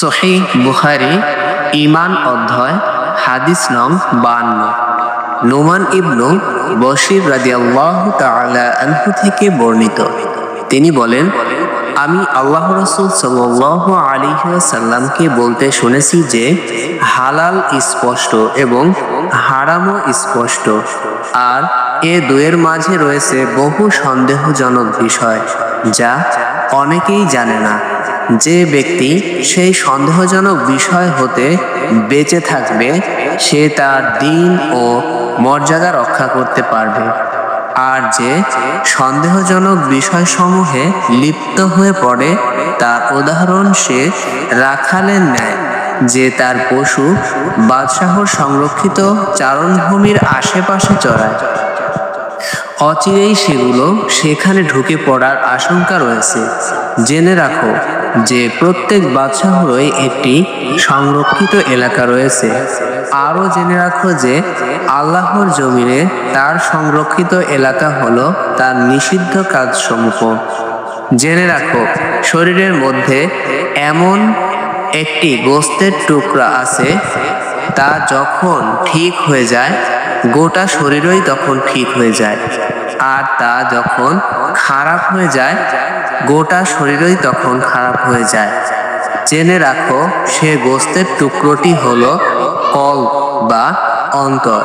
সহিহ বুখারী ঈমান অধ্যায় হাদিস নং 52। নোমান ইবনু বশির রাদিয়াল্লাহু তাআলা আনহু থেকে বর্ণিত, তিনি বলেন, আমি আল্লাহ রাসূল সাল্লাল্লাহু আলাইহি ওয়াসাল্লামকে বলতে শুনেছি যে হালাল স্পষ্ট এবং হারামও স্পষ্ট, আর এ দুয়ের মাঝে রয়েছে বহু সন্দেহজনক বিষয় যা অনেকেই জানে না। যে ব্যক্তি সেই সন্দেহজনক বিষয় হতে বেঁচে থাকবে সে তার দ্বীন ও মর্যাদা রক্ষা করতে পারবে, আর যে সন্দেহজনক বিষয়সমূহে লিপ্ত হয়ে পড়ে তার উদাহরণ সে রাখালের ন্যায় যে তার পশু বাদশাহর সংরক্ষিত চারণভূমির আশেপাশে চরায়। অচিরেই সেগুলো সেখানে ঢুকে পড়ার আশঙ্কা রয়েছে। জেনে রাখো যে প্রত্যেক বাদশাহরই একটি সংরক্ষিত এলাকা রয়েছে। আরও জেনে রাখো যে আল্লাহর জমিনে তার সংরক্ষিত এলাকা হলো তার নিষিদ্ধ কাজসমূহ। জেনে রাখো শরীরের মধ্যে এমন একটি গোস্তের টুকরা আছে, তা যখন ঠিক হয়ে যায় গোটা শরীরই তখন ঠিক হয়ে যায়, আর তা যখন খারাপ হয়ে যায় গোটা শরীরই তখন খারাপ হয়ে যায়। জেনে রাখো সে গোস্তের টুকরোটি হলো কল্ব বা অন্তর।